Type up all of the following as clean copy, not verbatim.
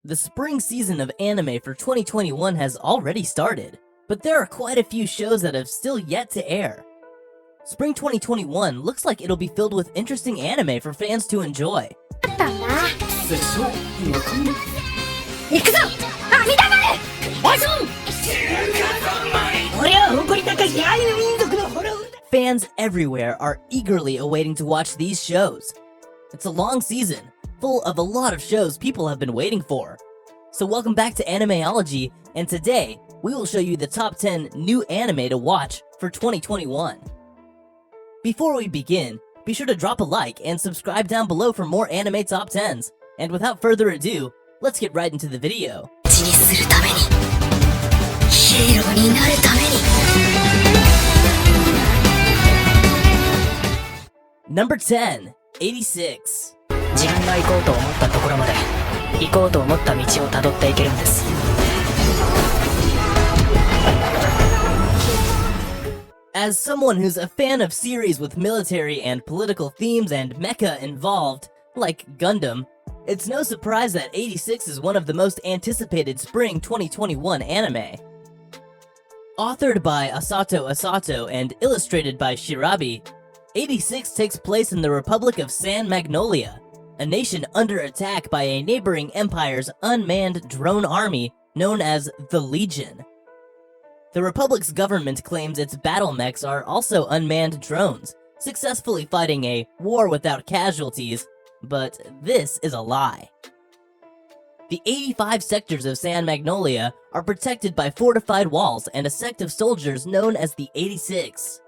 The spring season of anime for 2021 has already started, but there are quite a few shows that have still yet to air. Spring 2021 looks like it'll be filled with interesting anime for fans to enjoy. Fans everywhere are eagerly awaiting to watch these shows. It's a long season, full of a lot of shows people have been waiting for. So welcome back to Animeology, and today we will show you the top 10 new anime to watch for 2021. Before we begin, be sure to drop a like and subscribe down below for more anime top 10s. And without further ado, let's get right into the video. Number 10, 86. 自分が行こうと思ったところまで行こうと思った道をたどっていけるんです。 As someone who's a fan of series with military and political themes and mecha involved, like Gundam, it's no surprise that 86 is one of the most anticipated spring 2021 anime. Authored by Asato and illustrated by Shirabi, 86 takes place in the Republic of San Magnolia, a nation under attack by a neighboring empire's unmanned drone army known as the Legion. The Republic's government claims its battle mechs are also unmanned drones, successfully fighting a war without casualties, but this is a lie. The 85 sectors of San Magnolia are protected by fortified walls and a sect of soldiers known as the 86.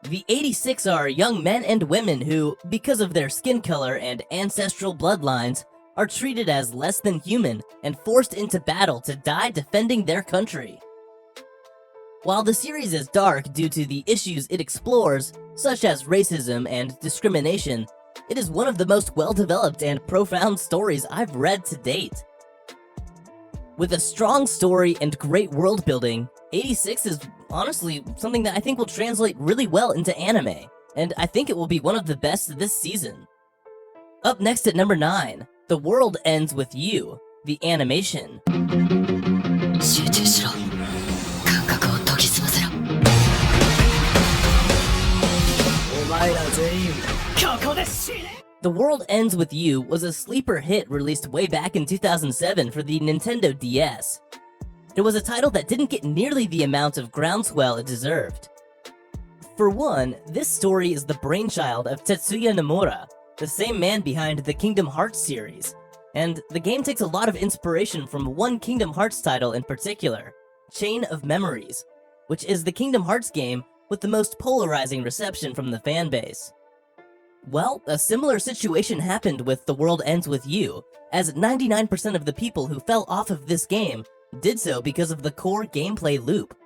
The 86 are young men and women who, because of their skin color and ancestral bloodlines, are treated as less than human and forced into battle to die defending their country. While the series is dark due to the issues it explores, such as racism and discrimination, it is one of the most well-developed and profound stories I've read to date. With a strong story and great world building, 86 is honestly something that I think will translate really well into anime, and I think it will be one of the best this season. Up next at number 9, The World Ends With You, the animation. 集中しろ。感覚を研ぎ澄ませろ。お前ら全員ここで死ね。 The World Ends With You was a sleeper hit released way back in 2007 for the Nintendo DS. It was a title that didn't get nearly the amount of groundswell it deserved. For one, this story is the brainchild of Tetsuya Nomura, the same man behind the Kingdom Hearts series, and the game takes a lot of inspiration from one Kingdom Hearts title in particular, Chain of Memories, which is the Kingdom Hearts game with the most polarizing reception from the fanbase. Well, a similar situation happened with The World Ends With You, as 99% of the people who fell off of this game did so because of the core gameplay loop.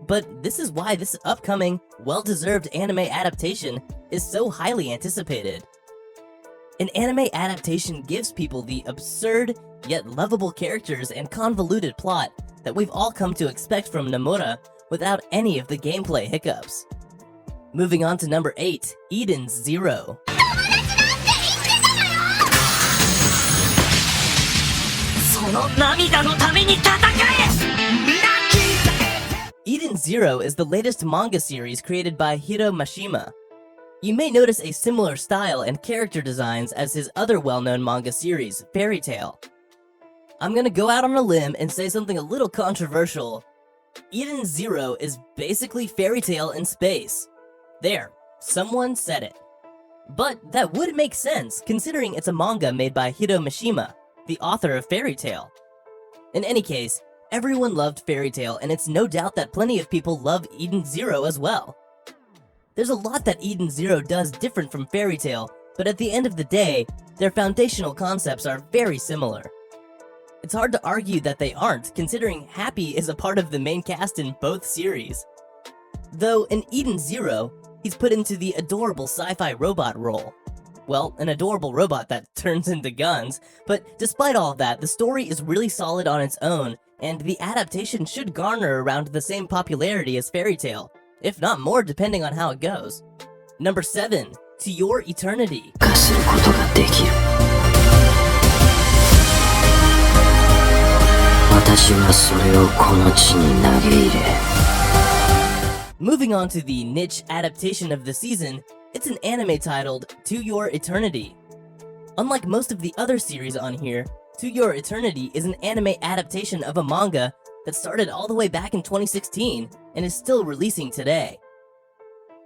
But this is why this upcoming, well-deserved anime adaptation is so highly anticipated. An anime adaptation gives people the absurd, yet lovable characters and convoluted plot that we've all come to expect from Nomura without any of the gameplay hiccups. Moving on to number 8, Eden's Zero. Eden's Zero is the latest manga series created by Hiro Mashima. You may notice a similar style and character designs as his other well-known manga series, Fairy Tail. I'm gonna go out on a limb and say something a little controversial. Eden's Zero is basically Fairy Tail in space. There, someone said it. But that would make sense, considering it's a manga made by Hiro Mashima, the author of Fairy Tail. In any case, everyone loved Fairy Tail, and it's no doubt that plenty of people love Eden Zero as well. There's a lot that Eden Zero does different from Fairy Tail, but at the end of the day, their foundational concepts are very similar. It's hard to argue that they aren't, considering Happy is a part of the main cast in both series. Though in Eden Zero, he's put into the adorable sci-fi robot role. Well, an adorable robot that turns into guns, but despite all of that, the story is really solid on its own, and the adaptation should garner around the same popularity as Fairy Tail, if not more depending on how it goes. Number 7, To Your Eternity. 私はそれをこの地に投げ入れ Moving on to the niche adaptation of the season, it's an anime titled To Your Eternity. Unlike most of the other series on here, To Your Eternity is an anime adaptation of a manga that started all the way back in 2016 and is still releasing today.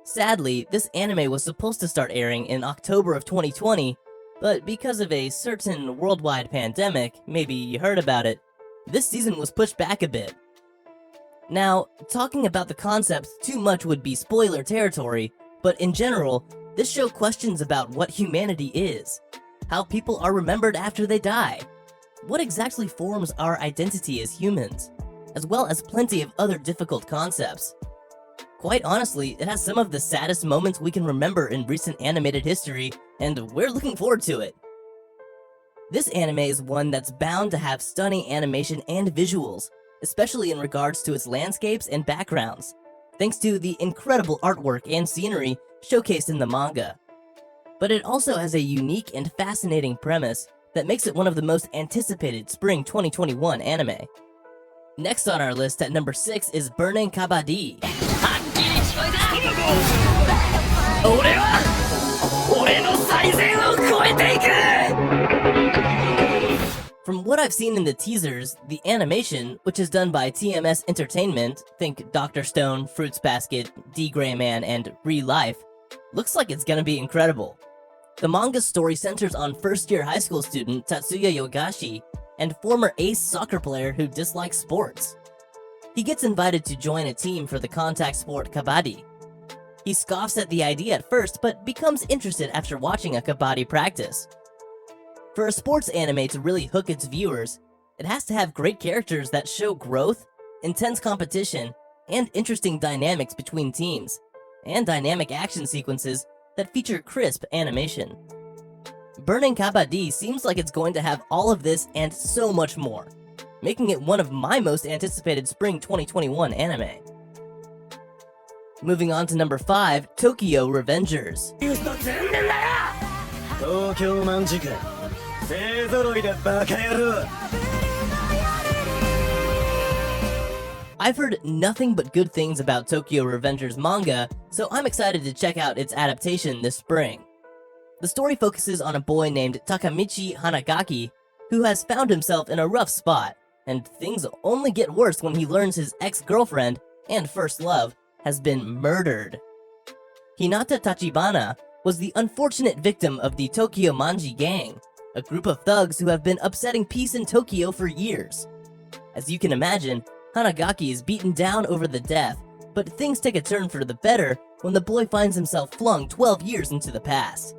Sadly, this anime was supposed to start airing in October of 2020, but because of a certain worldwide pandemic, maybe you heard about it, this season was pushed back a bit. Now, talking about the concepts too much would be spoiler territory, but in general, this show questions about what humanity is, how people are remembered after they die, what exactly forms our identity as humans, as well as plenty of other difficult concepts. Quite honestly, it has some of the saddest moments we can remember in recent animated history, and we're looking forward to it. This anime is one that's bound to have stunning animation and visuals, especially in regards to its landscapes and backgrounds, thanks to the incredible artwork and scenery showcased in the manga. But it also has a unique and fascinating premise that makes it one of the most anticipated spring 2021 anime. Next on our list at number 6 is Burning Kabaddi. From what I've seen in the teasers, the animation, which is done by TMS Entertainment, think Dr. Stone, Fruits Basket, D. Gray Man, and Re-Life, looks like it's gonna be incredible. The manga's story centers on first-year high school student Tatsuya Yogashi and former ace soccer player who dislikes sports. He gets invited to join a team for the contact sport kabaddi. He scoffs at the idea at first, but becomes interested after watching a kabaddi practice. For a sports anime to really hook its viewers, it has to have great characters that show growth, intense competition, and interesting dynamics between teams, and dynamic action sequences that feature crisp animation. Burning Kabaddi seems like it's going to have all of this and so much more, making it one of my most anticipated spring 2021 anime. Moving on to number 5, Tokyo Revengers. I've heard nothing but good things about Tokyo Revengers manga, so I'm excited to check out its adaptation this spring. The story focuses on a boy named Takamichi Hanagaki, who has found himself in a rough spot, and things only get worse when he learns his ex-girlfriend, and first love, has been murdered. Hinata Tachibana was the unfortunate victim of the Tokyo Manji gang, a group of thugs who have been upsetting peace in Tokyo for years. As you can imagine, Hanagaki is beaten down over the death, but things take a turn for the better when the boy finds himself flung 12 years into the past.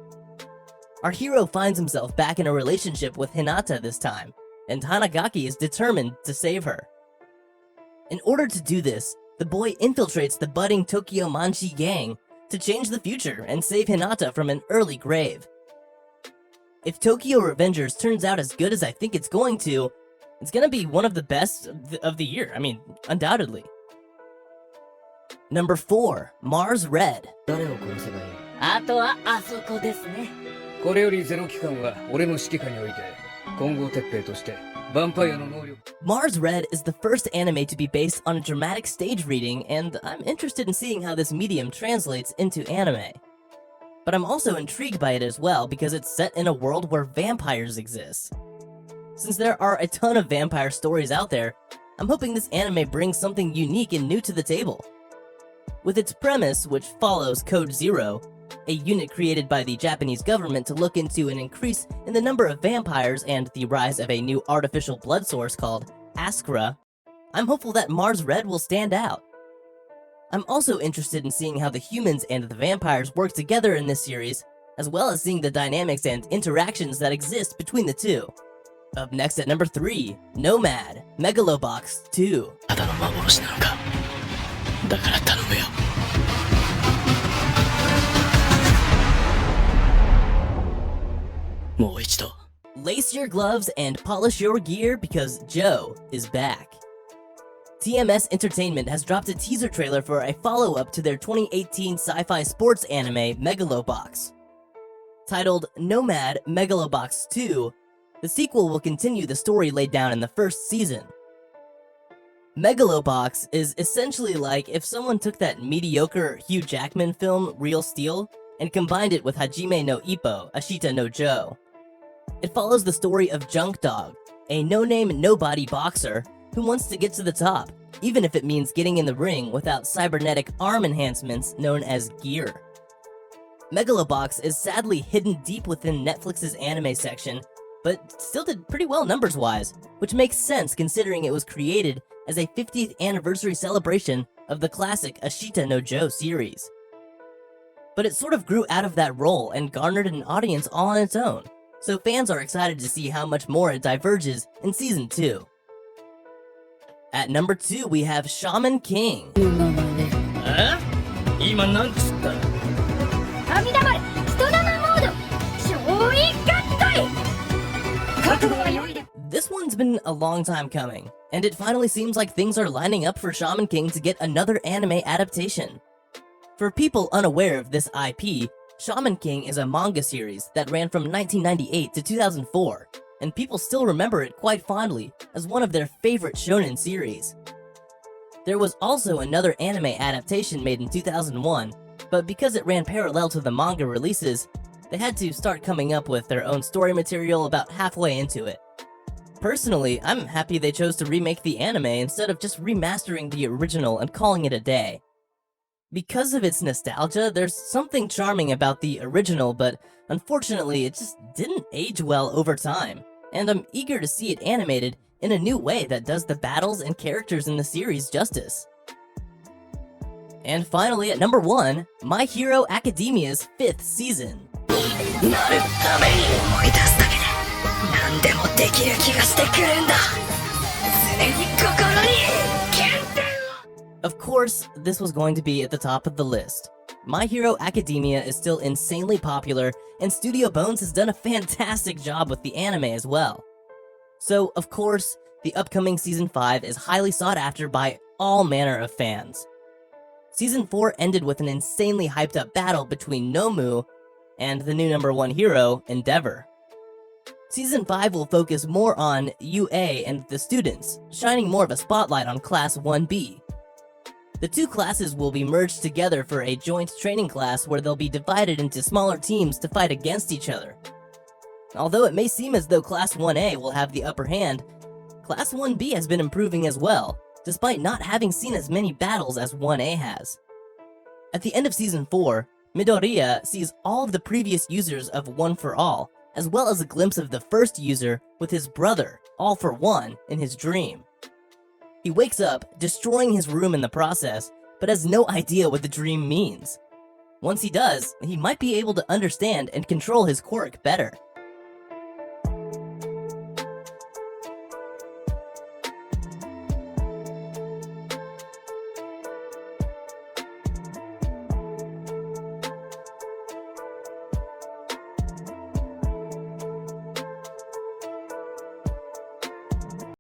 Our hero finds himself back in a relationship with Hinata this time, and Hanagaki is determined to save her. In order to do this, the boy infiltrates the budding Tokyo Manji gang to change the future and save Hinata from an early grave. If Tokyo Revengers turns out as good as I think it's going to, it's gonna be one of the best of the year, undoubtedly. Number 4, Mars Red. あとはあそこですね。これよりゼロ機関は俺の指揮下において混合鉄兵としてヴァンパイアの能力 Mars Red is the first anime to be based on a dramatic stage reading, and I'm interested in seeing how this medium translates into anime. But I'm also intrigued by it as well because it's set in a world where vampires exist. Since there are a ton of vampire stories out there, I'm hoping this anime brings something unique and new to the table. With its premise, which follows Code Zero, a unit created by the Japanese government to look into an increase in the number of vampires and the rise of a new artificial blood source called Askra, I'm hopeful that Mars Red will stand out. I'm also interested in seeing how the humans and the vampires work together in this series, as well as seeing the dynamics and interactions that exist between the two. Up next at number 3, Nomad, Megalobox 2. ただの幻なのかだから頼むよ もう一度 Lace your gloves and polish your gear because Joe is back. TMS Entertainment has dropped a teaser trailer for a follow-up to their 2018 sci-fi sports anime Megalobox. Titled Nomad Megalobox 2, the sequel will continue the story laid down in the first season. Megalobox is essentially like if someone took that mediocre Hugh Jackman film, Real Steel, and combined it with Hajime no Ippo, Ashita no Joe. It follows the story of Junk Dog, a no-name nobody boxer who wants to get to the top, even if it means getting in the ring without cybernetic arm enhancements known as gear. Megalobox is sadly hidden deep within Netflix's anime section, but still did pretty well numbers-wise, which makes sense considering it was created as a 50th anniversary celebration of the classic Ashita no Joe series. But it sort of grew out of that role and garnered an audience all on its own, so fans are excited to see how much more it diverges in Season 2. At number 2, we have Shaman King. え今なんつった 神だまれ人玉モード超一合体覚悟は良いで This one's been a long time coming, and it finally seems like things are lining up for Shaman King to get another anime adaptation. For people unaware of this IP, Shaman King is a manga series that ran from 1998 to 2004, and people still remember it quite fondly as one of their favorite shonen series. There was also another anime adaptation made in 2001, but because it ran parallel to the manga releases, they had to start coming up with their own story material about halfway into it. Personally, I'm happy they chose to remake the anime instead of just remastering the original and calling it a day. Because of its nostalgia, there's something charming about the original, but unfortunately it just didn't age well over time, and I'm eager to see it animated in a new way that does the battles and characters in the series justice. And finally, at number 1, My Hero Academia's 5th season. なるために思い出すだけで何でもできる気がしてくるんだ常に心に原点を Of course, this was going to be at the top of the list. My Hero Academia is still insanely popular, and Studio Bones has done a fantastic job with the anime as well. So, of course, the upcoming Season 5 is highly sought after by all manner of fans. Season 4 ended with an insanely hyped up battle between Nomu and the new number 1 hero, Endeavor. Season 5 will focus more on UA and the students, shining more of a spotlight on Class 1B. The two classes will be merged together for a joint training class where they'll be divided into smaller teams to fight against each other. Although it may seem as though Class 1A will have the upper hand, Class 1B has been improving as well, despite not having seen as many battles as 1A has. At the end of Season 4, Midoriya sees all of the previous users of One for All, as well as a glimpse of the first user with his brother, All for One, in his dream. He wakes up, destroying his room in the process, but has no idea what the dream means. Once he does, he might be able to understand and control his quirk better.